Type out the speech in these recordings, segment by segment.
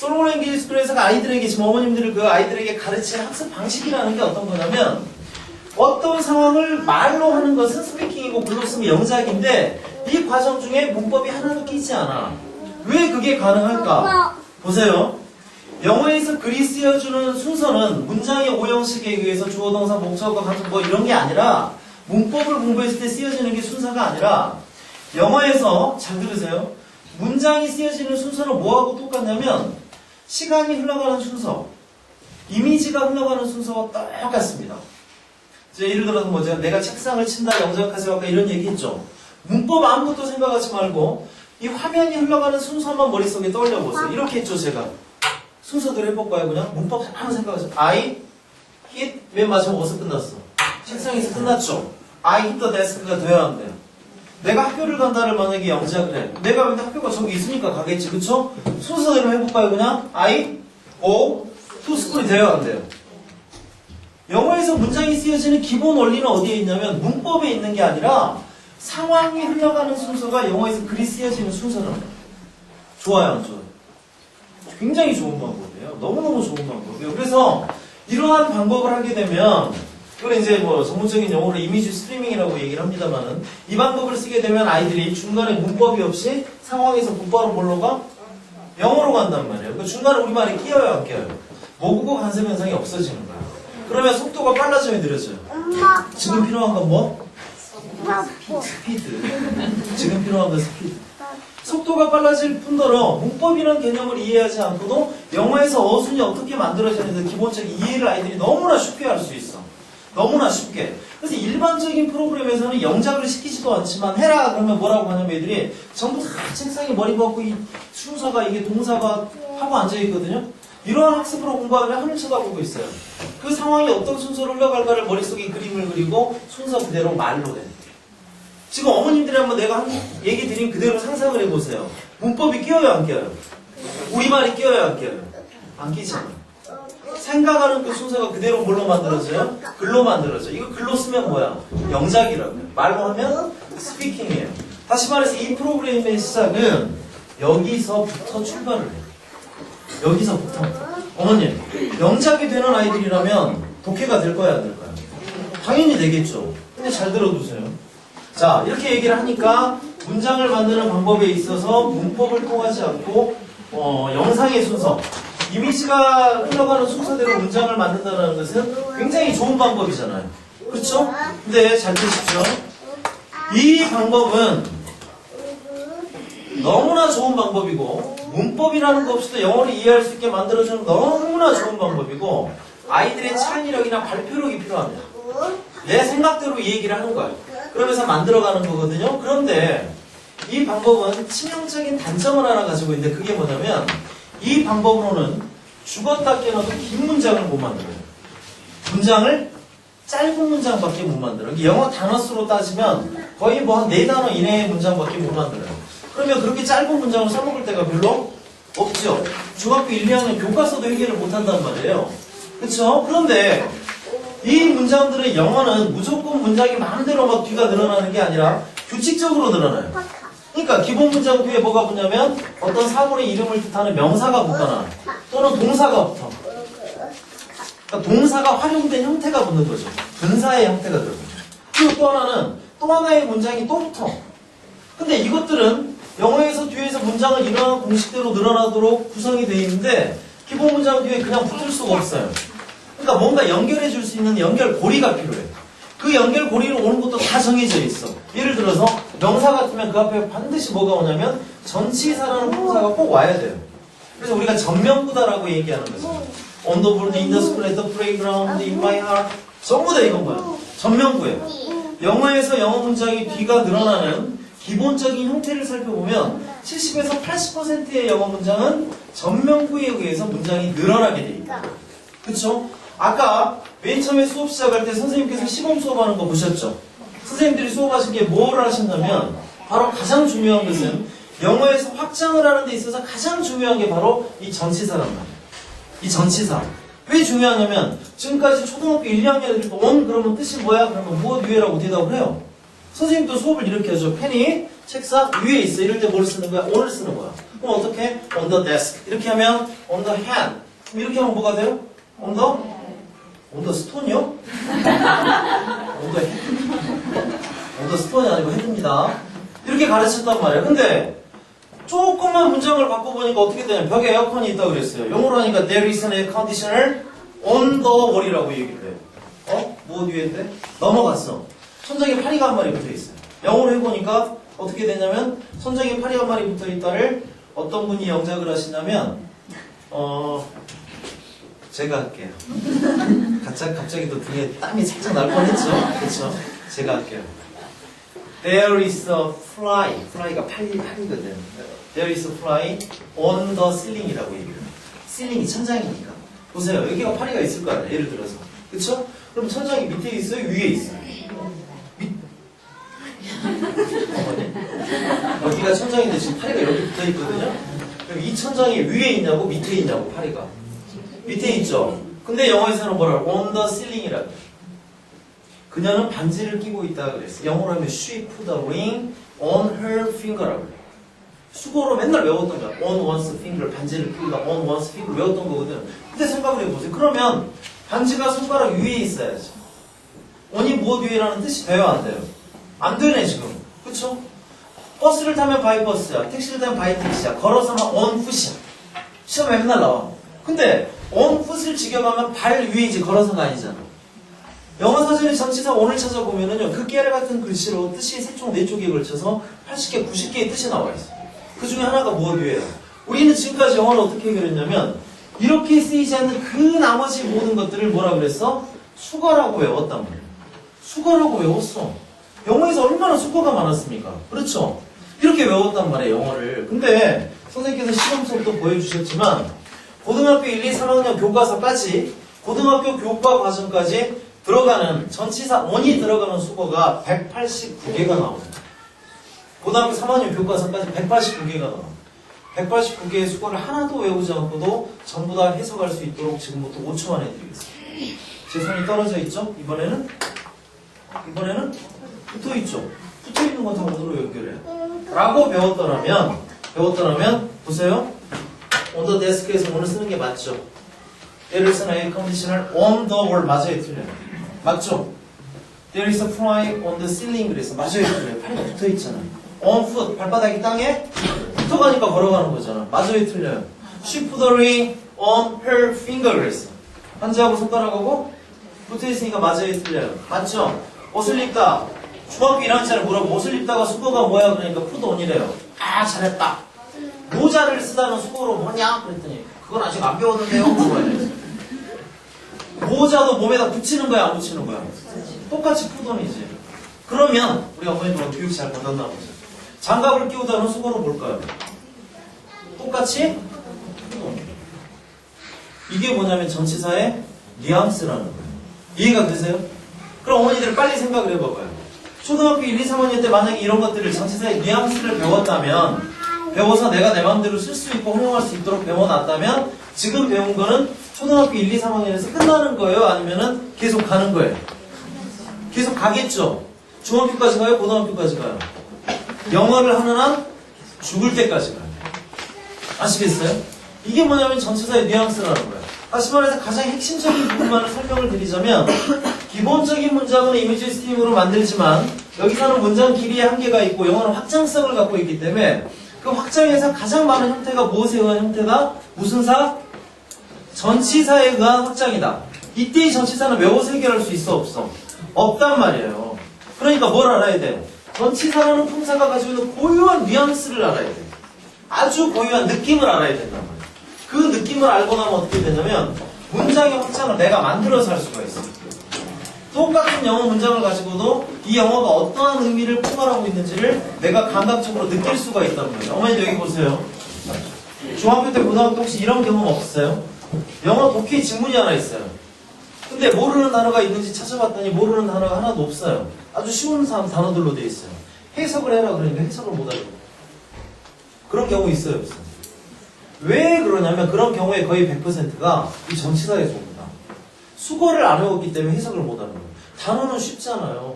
솔로몬 잉글리시 스쿨에서 아이들에게 지금 어머님들을 그 아이들에게 가르치는 학습 방식이라는 게 어떤 거냐면 어떤 상황을 말로 하는 것은 스피킹이고 글로 쓰면 영작인데 이 과정 중에 문법이 하나도 끼지 않아. 왜 그게 가능할까? 보세요. 영어에서 글이 쓰여주는 순서는 문장의 오형식에 의해서 주어, 동사, 목적어, 간접 뭐 이런 게 아니라 문법을 공부했을 때 쓰여지는 게 순서가 아니라 영어에서 잘 들으세요. 문장이 쓰여지는 순서는 뭐하고 똑같냐면 시간이 흘러가는 순서, 이미지가 흘러가는 순서와 똑같습니다. 이제 예를 들어서 뭐죠? 내가 책상을 친다, 영작하세요 아까 이런 얘기 했죠. 문법 아무것도 생각하지 말고 이 화면이 흘러가는 순서만 머릿속에 떠올려보세요. 이렇게 했죠 제가. 순서대로 해볼까요 그냥? 문법 아무 생각하지 마세요. I hit 맨 마지막 어디서 끝났어? 책상에서 끝났죠. I hit the desk가 돼야 한대요. 내가 학교를 간다를 만약에 영작을 해. 내가 근데 학교가 저기 있으니까 가겠지. 그쵸? 순서대로 해볼까요 그냥? I go to school이 돼야 한대요. 영어에서 문장이 쓰여지는 기본 원리는 어디에 있냐면 문법에 있는 게 아니라 상황이 흘러가는 순서가 영어에서 글이 쓰여지는 순서는 좋아요 안 좋아요? 굉장히 좋은 방법이에요. 너무너무 좋은 방법이에요. 그래서 이러한 방법을 하게 되면 이걸 이제 뭐 전문적인 용어로 이미지 스트리밍이라고 얘기를 합니다만은 이 방법을 쓰게 되면 아이들이 중간에 문법이 없이 상황에서 곧바로 뭘로 가? 영어로 간단 말이에요. 그 중간에 우리말이 끼어요 안 끼어요? 모국어 간섭 현상이 없어지는 거예요. 그러면 속도가 빨라져요 느려져요? 지금 필요한 건 뭐? 스피드. 지금 필요한 건 스피드. 속도가 빨라질 뿐더러 문법이라는 개념을 이해하지 않고도 영어에서 어순이 어떻게 만들어지는지 기본적인 이해를 아이들이 너무나 쉽게 할 수 있어. 너무나 쉽게. 그래서 일반적인 프로그램에서는 영작을 시키지도 않지만 해라 그러면 뭐라고 하냐면 애들이 전부 다 책상에 머리 박고 이 순서가 이게 동사가 하고 앉아있거든요. 이러한 학습으로 공부하면 하늘 쳐다보고 있어요. 그 상황이 어떤 순서로 흘러갈까를 머릿속에 그림을 그리고 순서 그대로 말로 해. 지금 어머님들이 한번 내가 한 얘기 드린 그대로 상상을 해보세요. 문법이 끼어요 안 끼어요? 우리말이 끼어요 안 끼어요? 안 끼잖아요. 생각하는 그 순서가 그대로 뭘로 만들어져요? 글로 만들어져요. 이거 글로 쓰면 뭐야? 영작이라고요. 말로 하면 스피킹이에요. 다시 말해서 이 프로그램의 시작은 여기서부터 출발을 해요. 여기서부터. 어머님, 영작이 되는 아이들이라면 독해가 될 거야 안 될 거야? 당연히 되겠죠. 근데 잘 들어두세요. 자, 이렇게 얘기를 하니까 문장을 만드는 방법에 있어서 문법을 통하지 않고 영상의 순서, 이미지가 흘러가는 순서대로 문장을 만든다는 것은 굉장히 좋은 방법이잖아요. 그렇죠? 근데 잘 들으십시오. 이 방법은 너무나 좋은 방법이고 문법이라는 것 없이도 영어를 이해할 수 있게 만들어주는 너무나 좋은 방법이고 아이들의 창의력이나 발표력이 필요합니다. 내 생각대로 이 얘기를 하는 거예요. 그러면서 만들어가는 거거든요. 그런데 이 방법은 치명적인 단점을 하나 가지고 있는데 그게 뭐냐면 이 방법으로는 죽었다 깨어나도 긴 문장을 못 만들어요. 문장을 짧은 문장밖에 못 만들어요. 영어 단어수로 따지면 거의 뭐 한 4단어 이내의 문장밖에 못 만들어요. 그러면 그렇게 짧은 문장을 써먹을 때가 별로 없죠. 중학교 1, 2학년 교과서도 해결을 못한단 말이에요. 그렇죠? 그런데 이 문장들의 영어는 무조건 문장이 마음대로 막 뒤가 늘어나는 게 아니라 규칙적으로 늘어나요. 그러니까 기본 문장 뒤에 뭐가 붙냐면 어떤 사물의 이름을 뜻하는 명사가 붙거나 또는 동사가 붙어. 그러니까 동사가 활용된 형태가 붙는 거죠. 분사의 형태가 들어가요. 그리고 또 하나의 문장이 또 붙어. 근데 이것들은 영어에서 뒤에서 문장을 이러한 공식대로 늘어나도록 구성이 되어 있는데 기본 문장 뒤에 그냥 붙을 수가 없어요. 그러니까 뭔가 연결해 줄 수 있는 연결고리가 필요해. 그 연결고리로 오는 것도 다 정해져 있어. 예를 들어서 명사 같으면 그 앞에 반드시 뭐가 오냐면 전치사라는 품사가 꼭 와야 돼요. 그래서 우리가 전면부다라고 얘기하는 거죠. On the board, in the school, at the playground, in my heart. 전부 다 이건 뭐야? 전면부예요. 영어에서 영어 문장이 뒤가 늘어나는 기본적인 형태를 살펴보면 70에서 80%의 영어 문장은 전면부에 의해서 문장이 늘어나게 돼 있다. 그쵸? 아까 맨 처음에 수업 시작할 때 선생님께서 시범 수업하는 거 보셨죠? 선생님들이 수업하신 게 뭐를 하신다면 바로 가장 중요한 것은 영어에서 확장을 하는 데 있어서 가장 중요한 게 바로 이 전치사란 말이에요. 이 전치사. 왜 중요하냐면 지금까지 초등학교 1, 2학년 애들도 on 그러면 뜻이 뭐야? 그러면 무엇 위에라고 대답을 해요. 선생님도 수업을 이렇게 하죠. 펜이 책상 위에 있어. 이럴 때 뭘 쓰는 거야? on을 쓰는 거야. 그럼 어떻게? on the desk. 이렇게 하면 on the hand. 그럼 이렇게 하면 뭐가 돼요? on the stone이요? on the head. on the stone이 아니고 head입니다. 이렇게 가르쳤단 말이에요. 근데 조금만 문장을 바꿔보니까 어떻게 되냐. 벽에 에어컨이 있다고 그랬어요. 영어로 하니까 there is an air conditioner on the wall이라고 얘기를 해요. 뭐 뒤에 돼? 넘어갔어. 천장에 파리가 한 마리 붙어 있어요. 영어로 해보니까 어떻게 되냐면 천장에 파리 한 마리 붙어 있다를 어떤 분이 영작을 하시냐면 제가 할게요. 갑자기 또 등에 땀이 살짝 날 뻔했죠? 그렇죠? 제가 할게요. There is a fly. fly가 파리거든. There is a fly on the ceiling이라고 얘기해요. ceiling이 천장이니까. 보세요. 여기가 파리가 있을 거 아니에요. 예를 들어서. 그쵸? 그럼 천장이 밑에 있어요? 위에 있어요? 여기가 천장인데 지금 파리가 이렇게 붙어 있거든요? 그럼 이 천장이 위에 있냐고 밑에 있냐고 파리가? 밑에 있죠? 근데 영어에서는 뭐라고? on the ceiling이라고. 그녀는 반지를 끼고 있다고 그랬어. 영어로 하면 she put a ring on her finger라고 그래. 수고로 맨날 외웠던 거야. on one's finger, 반지를 끼우다 on one's finger 외웠던 거거든. 근데 생각을 해보세요. 그러면 반지가 손가락 위에 있어야지. on이 무엇 위에라는 뜻이 돼요? 안 돼요? 안 되네 지금. 그쵸? 버스를 타면 바이 버스야. 택시를 타면 바이 택시야. 걸어서만 on foot이야. 시험에 맨날 나와. 근데 on foot을 직역하면 발 위이지 걸어서가 아니잖아. 영어 사전의 전치사 on을 찾아보면은요, 그 깨알 같은 글씨로 뜻이 3쪽, 4쪽에 걸쳐서 80개, 90개의 뜻이 나와 있어. 그 중에 하나가 무엇 위에요? 우리는 지금까지 영어를 어떻게 해결했냐면, 이렇게 쓰이지 않는 그 나머지 모든 것들을 뭐라 그랬어? 수거라고 외웠단 말이에요. 수거라고 외웠어. 영어에서 얼마나 수거가 많았습니까? 그렇죠? 이렇게 외웠단 말이에요, 영어를. 근데 선생님께서 시험서부터 보여주셨지만, 고등학교 1, 2, 3학년 교과서까지, 고등학교 교과 과정까지 들어가는 전치사 on이 들어가는 수거가 189개가 나옵니다. 고등학교 3학년 교과서까지 189개가 나옵니다. 189개의 수거를 하나도 외우지 않고도 전부 다 해석할 수 있도록 지금부터 5초 안에 드리겠습니다. 제 손이 떨어져 있죠? 이번에는 붙어 있죠? 붙어 있는 건 다 오늘로 연결해요. 라고 배웠더라면 보세요. on the desk에서 오늘 쓰는 게 맞죠? There is an air conditioner on the wall. 맞아요, 틀려요? 맞죠? There is a fly on the ceiling. 그래서 맞아요, 틀려요? 팔이 붙어 있잖아. On foot. 발바닥이 땅에 붙어가니까 걸어가는 거잖아. 맞아요, 틀려요? She put a ring on her finger. 그랬어. 반지하고 손가락하고 붙어 있으니까 맞아요, 틀려요? 맞죠? 옷을 입다. 중학교 1학년짜리 물어보고 옷을 입다가 수거가 뭐야? 그러니까 put on이래요. 아, 잘했다. 모자를 쓰다는 수거로 뭐냐? 그랬더니 그건 아직 안 배웠는데요? 물어봐야 모자도 몸에다 붙이는 거야, 안 붙이는 거야? 똑같이 푸던이지. 그러면 우리 어머니도 교육 잘 받았나 보죠. 장갑을 끼우다는 수거로 뭘까요? 똑같이 푸던. 이게 뭐냐면 전치사의 뉘앙스라는 거예요. 이해가 되세요? 그럼 어머니들 빨리 생각을 해봐봐요. 초등학교 1, 2, 3학년 때 만약에 이런 것들을 전치사의 뉘앙스를 배워서 내가 내 마음대로 쓸 수 있고 활용할 수 있도록 배워놨다면 지금 배운 거는 초등학교 1, 2, 3학년에서 끝나는 거예요? 아니면은 계속 가는 거예요? 계속 가겠죠? 중학교까지 가요? 고등학교까지 가요? 영어를 하는 한 죽을 때까지 가요. 아시겠어요? 이게 뭐냐면 전치사의 뉘앙스라는 거예요. 다시 말해서 가장 핵심적인 부분만을 설명을 드리자면 기본적인 문장은 이미지 스팀으로 만들지만 여기서는 문장 길이의 한계가 있고 영어는 확장성을 갖고 있기 때문에 그 확장에서 가장 많은 형태가 무엇에 의한 형태다? 무슨 사? 전치사에 의한 확장이다. 이때 이 전치사는 외워서 해결할 수 있어? 없어? 없단 말이에요. 그러니까 뭘 알아야 돼? 전치사라는 품사가 가지고 있는 고유한 뉘앙스를 알아야 돼. 아주 고유한 느낌을 알아야 된단 말이에요. 그 느낌을 알고 나면 어떻게 되냐면 문장의 확장을 내가 만들어서 할 수가 있어. 똑같은 영어 문장을 가지고도 이 영어가 어떠한 의미를 포괄하고 있는지를 내가 감각적으로 느낄 수가 있다는 거예요. 어머니도 여기 보세요. 중학교 때 고등학교 때 혹시 이런 경험 없었어요? 영어 독해 지문이 하나 있어요. 근데 모르는 단어가 있는지 찾아봤더니 모르는 단어가 하나도 없어요. 아주 쉬운 단어들로 되어 있어요. 해석을 해라 그러니까 해석을 못하고. 그런 경우 있어요, 없어요? 왜 그러냐면 그런 경우에 거의 100%가 이 전치사의 종류다. 수거를 안 외웠기 때문에 해석을 못하는 거예요. 단어는 쉽잖아요.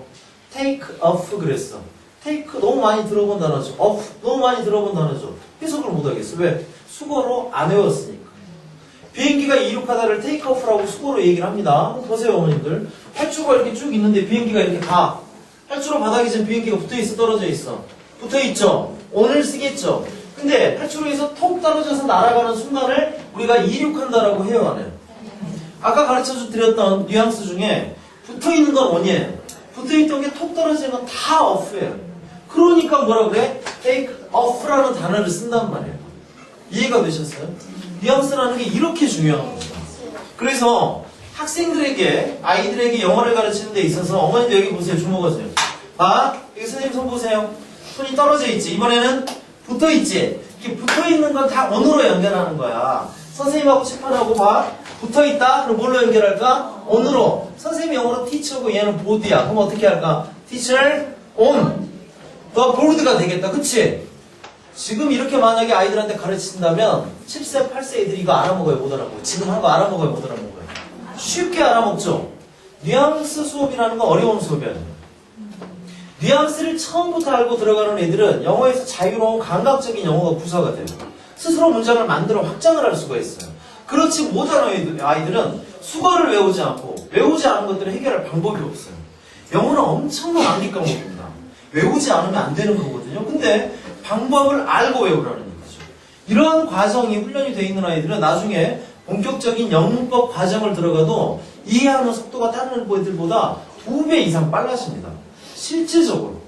take off 그랬어. take 너무 많이 들어본 단어죠. of 너무 많이 들어본 단어죠. 해석을 못하겠어. 왜? 수거로 안 외웠으니까. 비행기가 이륙하다를 take off라고 수거로 얘기를 합니다. 보세요 어머님들. 활주로가 이렇게 쭉 있는데 비행기가 이렇게 가. 활주로 바닥에 지금 비행기가 붙어있어 떨어져 있어? 붙어있죠. 오늘 쓰겠죠. 근데 활주로에서 톡 떨어져서 날아가는 순간을 우리가 이륙한다라고 해요 안 해요? 아까 가르쳐 드렸던 뉘앙스 중에 붙어있는 건 on이에요. 붙어있던 게 톡 떨어지는 건 다 off예요. 그러니까 뭐라 그래? take off라는 단어를 쓴단 말이에요. 이해가 되셨어요? 뉘앙스라는 게 이렇게 중요한 겁니다. 그래서 학생들에게, 아이들에게 영어를 가르치는 데 있어서 어머님도 여기 보세요. 주목하세요. 봐, 여기 선생님 손 보세요. 손이 떨어져 있지. 이번에는 붙어 있지. 이렇게 붙어 있는 건 다 on으로 연결하는 거야. 선생님하고 칠판하고 봐. 붙어 있다. 그럼 뭘로 연결할까? on으로. 선생님이 영어로 teacher고 얘는 board야. 그럼 어떻게 할까? teacher on. 더 board가 되겠다. 그치? 지금 이렇게 만약에 아이들한테 가르친다면 7세, 8세 애들이 이거 알아먹어요, 못 알아먹어요? 지금 한 거 알아먹어요, 못 알아먹어요? 쉽게 알아먹죠? 뉘앙스 수업이라는 건 어려운 수업이 아니에요. 뉘앙스를 처음부터 알고 들어가는 애들은 영어에서 자유로운 감각적인 영어가 구사가 돼요. 스스로 문장을 만들어 확장을 할 수가 있어요. 그렇지 못한 아이들은 수거를 외우지 않고 외우지 않은 것들을 해결할 방법이 없어요. 영어는 엄청난 암기 과목입니다. 외우지 않으면 안 되는 거거든요. 근데 방법을 알고 외우라는 얘기죠. 이러한 과정이 훈련이 되어 있는 아이들은 나중에 본격적인 영문법 과정을 들어가도 이해하는 속도가 다른 애들보다 2배 이상 빨라집니다. 실질적으로.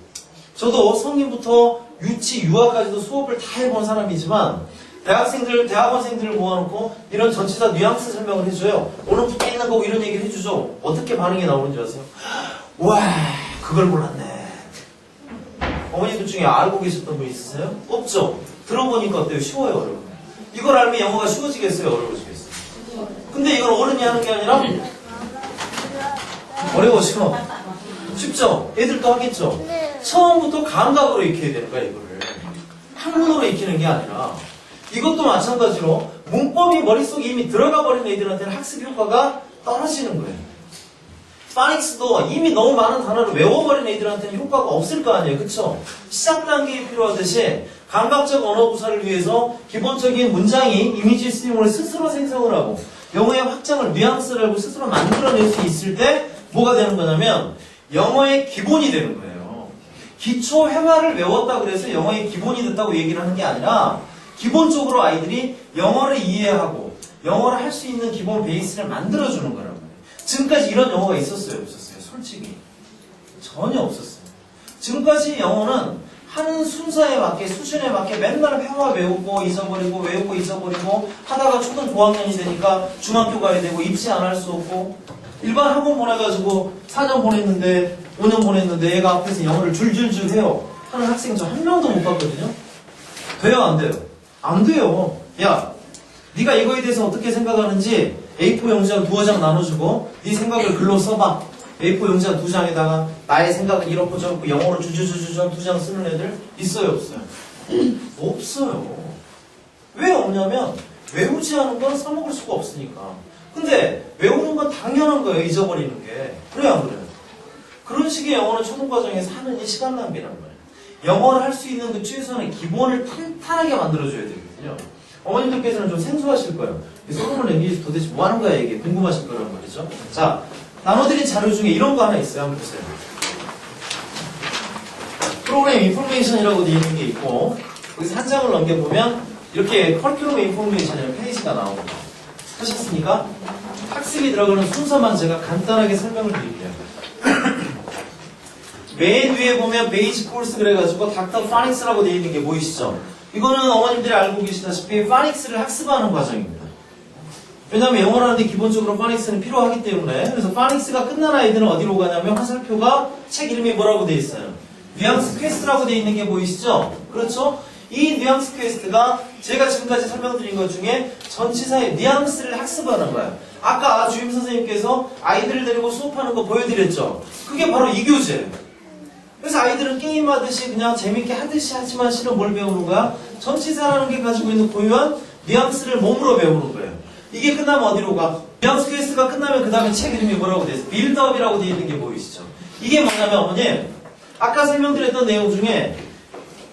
저도 성인부터 유치, 유아까지도 수업을 다 해본 사람이지만 대학원생들을 모아놓고 이런 전치사 뉘앙스 설명을 해줘요. 오늘 붙어 있는 거고 이런 얘기를 해주죠. 어떻게 반응이 나오는지 아세요? 와, 그걸 몰랐네. 어머니들 중에 알고 계셨던 분 있으세요? 없죠? 들어보니까 어때요? 쉬워요, 어려워요? 이걸 알면 영어가 쉬워지겠어요? 어려워지겠어요? 근데 이걸 어른이 하는 게 아니라 어려워져. 쉽죠? 애들도 하겠죠? 처음부터 감각으로 익혀야 되는 거야, 이거를. 학문으로 익히는 게 아니라. 이것도 마찬가지로 문법이 머릿속에 이미 들어가 버린 애들한테는 학습 효과가 떨어지는 거예요. 파닉스도 이미 너무 많은 단어를 외워버린 애들한테는 효과가 없을 거 아니에요. 그쵸? 시작 단계에 필요하듯이 감각적 언어 구사를 위해서 기본적인 문장이 이미지 스트림을 스스로 생성을 하고 영어의 확장을 뉘앙스를 하고 스스로 만들어낼 수 있을 때 뭐가 되는 거냐면 영어의 기본이 되는 거예요. 기초 회화를 외웠다 그래서 영어의 기본이 됐다고 얘기를 하는 게 아니라 기본적으로 아이들이 영어를 이해하고 영어를 할 수 있는 기본 베이스를 만들어주는 거라고. 지금까지 이런 영어가 있었어요? 없었어요? 솔직히 전혀 없었어요. 지금까지 영어는 하는 순서에 맞게 수준에 맞게 맨날 회화 외우고 잊어버리고 외우고 잊어버리고 하다가 초등 고학년이 되니까 중학교 가야 되고 입시 안 할 수 없고 일반 학원 보내가지고 4년 보냈는데 5년 보냈는데 얘가 앞에서 영어를 줄줄줄 해요 하는 학생 저 한 명도 못 봤거든요. 돼요 안 돼요? 안 돼요. 야 네가 이거에 대해서 어떻게 생각하는지 A4 용지한 2장 나눠주고 네 생각을 글로 써봐. A4 용지한 2장에다가 나의 생각은 이렇고 저렇고 영어로 주주주주주 2장 쓰는 애들 있어요 없어요? 없어요. 왜 없냐면 외우지 않은 건 써먹을 수가 없으니까. 근데 외우는 건 당연한 거예요. 잊어버리는 게. 그래요 안 그래요? 그런 식의 영어는 초등과정에서 하는 이 시간 낭비란 말이에요. 영어를 할 수 있는 그 최소한의 기본을 탄탄하게 만들어줘야 되거든요. 어머님들께서는 좀 생소하실 거예요. 소금을 랭귀지 도대체 뭐 하는 거야 이게 궁금하실 거란 말이죠. 자, 나눠드린 자료 중에 이런 거 하나 있어요. 한번 보세요. 프로그램 인포메이션이라고 되어 있는 게 있고 여기서 한 장을 넘겨보면 이렇게 커리큘럼 인포메이션이라는 페이지가 나옵니다. 하셨습니까? 학습이 들어가는 순서만 제가 간단하게 설명을 드릴게요. 맨 위에 보면 베이직 코र्스 그래가지고 닥터 파닉스라고 되어 있는 게 보이시죠? 이거는 어머님들이 알고 계시다시피 파닉스를 학습하는 과정입니다. 왜냐하면 영어를 하는데 기본적으로 파닉스는 필요하기 때문에. 그래서 파닉스가 끝난 아이들은 어디로 가냐면 화살표가 책 이름이 뭐라고 되어 있어요? 뉘앙스 퀘스트라고 되어 있는 게 보이시죠? 그렇죠? 이 뉘앙스 퀘스트가 제가 지금까지 설명드린 것 중에 전치사의 뉘앙스를 학습하는 거예요. 아까 주임 선생님께서 아이들을 데리고 수업하는 거 보여드렸죠? 그게 바로 이 교재예요. 그래서 아이들은 게임하듯이 그냥 재밌게 하듯이 하지만 실은 뭘 배우는 거야? 전치사라는 게 가지고 있는 고유한 뉘앙스를 몸으로 배우는 거예요. 이게 끝나면 어디로 가? 뉘앙스 퀘스트가 끝나면 그 다음에 책 이름이 뭐라고 돼 있어요? 빌드업이라고 돼 있는 게 보이시죠? 이게 뭐냐면 어머님 아까 설명드렸던 내용 중에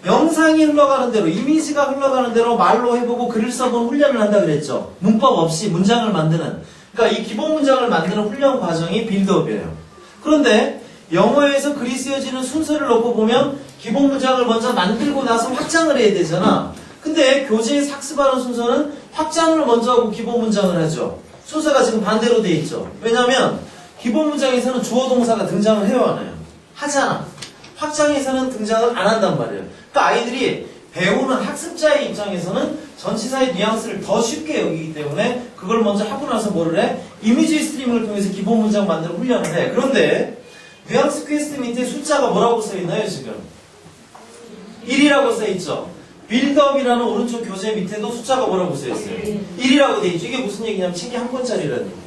영상이 흘러가는 대로, 이미지가 흘러가는 대로 말로 해보고 글을 써보는 훈련을 한다 그랬죠. 문법 없이 문장을 만드는. 그러니까 이 기본 문장을 만드는 훈련 과정이 빌드업이에요. 그런데 영어에서 글이 쓰여지는 순서를 놓고 보면 기본 문장을 먼저 만들고 나서 확장을 해야 되잖아. 근데 교재에서 학습하는 순서는 확장을 먼저 하고 기본 문장을 하죠. 순서가 지금 반대로 돼 있죠. 왜냐하면 기본 문장에서는 주어 동사가 등장을 해요, 안 해요? 하잖아. 확장에서는 등장을 안 한단 말이에요. 그러니까 아이들이 배우는 학습자의 입장에서는 전치사의 뉘앙스를 더 쉽게 여기기 때문에 그걸 먼저 하고 나서 뭐를 해? 이미지 스트리밍을 통해서 기본 문장 만드는 훈련을 해. 그런데 뉘앙스 퀘스트 밑에 숫자가 뭐라고 써있나요, 지금? 1이라고 써있죠. 빌드업이라는 오른쪽 교재 밑에도 숫자가 뭐라고 써있어요? 1이라고 돼 있죠. 이게 무슨 얘기냐면 책이 한 권짜리라는 얘기예요.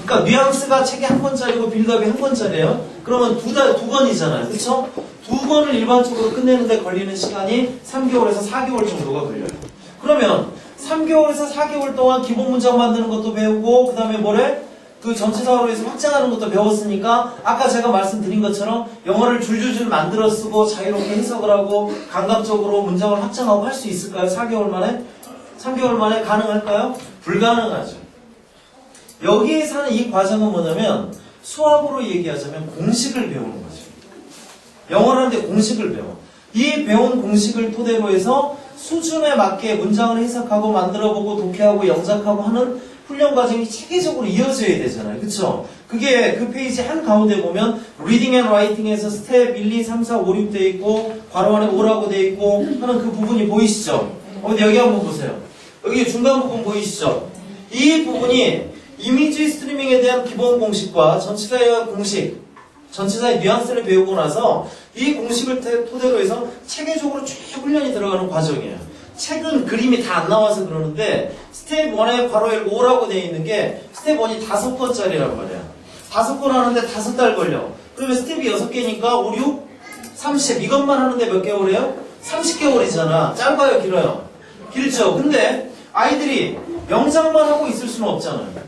그러니까 뉘앙스가 책이 한 권짜리고 빌드업이 한 권짜리예요. 그러면 두 권이잖아요. 그렇죠? 두 권을 일반적으로 끝내는데 걸리는 시간이 3개월에서 4개월 정도가 걸려요. 그러면 3개월에서 4개월 동안 기본 문장 만드는 것도 배우고 그 다음에 뭐래? 그 전치사로 해서 확장하는 것도 배웠으니까 아까 제가 말씀드린 것처럼 영어를 줄줄줄 만들어 쓰고 자유롭게 해석을 하고 감각적으로 문장을 확장하고 할 수 있을까요? 4개월 만에? 3개월 만에 가능할까요? 불가능하죠. 여기에서 하는 이 과정은 뭐냐면 수학으로 얘기하자면 공식을 배우는 거죠. 영어를 하는데 공식을 배워. 이 배운 공식을 토대로 해서 수준에 맞게 문장을 해석하고 만들어보고 독해하고 영작하고 하는 훈련 과정이 체계적으로 이어져야 되잖아요. 그쵸? 그게 그 페이지 한가운데 보면 Reading and Writing에서 스텝 1, 2, 3, 4, 5, 6 돼 있고 괄호 안에 5라고 돼 있고 하는 그 부분이 보이시죠? 근데 여기 한번 보세요. 여기 중간 부분 보이시죠? 이 부분이 이미지 스트리밍에 대한 기본 공식과 전치사의 공식, 전치사의 뉘앙스를 배우고 나서 이 공식을 토대로 해서 체계적으로 쭉 훈련이 들어가는 과정이에요. 책은 그림이 다 안 나와서 그러는데 스텝 1에 괄호 열고 5라고 되어 있는 게 스텝 1이 5권짜리란 말이야. 5권 하는데 5달 걸려. 그러면 스텝이 6개니까 5, 6, 30 이것만 하는데 몇 개월이에요? 30개월이잖아. 짧아요, 길어요? 길죠. 근데 아이들이 영상만 하고 있을 수는 없잖아요.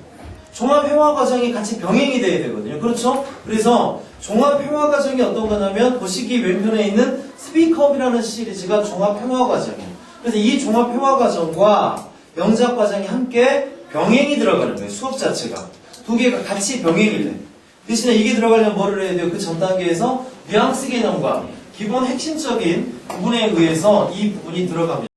종합회화 과정이 같이 병행이 돼야 되거든요. 그렇죠? 그래서 종합회화 과정이 어떤 거냐면 보시기 왼편에 있는 스피크업이라는 시리즈가 종합회화 과정이에요. 그래서 이 종합회화 과정과 영작 과정이 함께 병행이 들어가는 거예요. 수업 자체가. 두 개가 같이 병행이 돼. 대신에 이게 들어가려면 뭐를 해야 돼요? 그 전 단계에서 뉘앙스 개념과 기본 핵심적인 부분에 의해서 이 부분이 들어갑니다.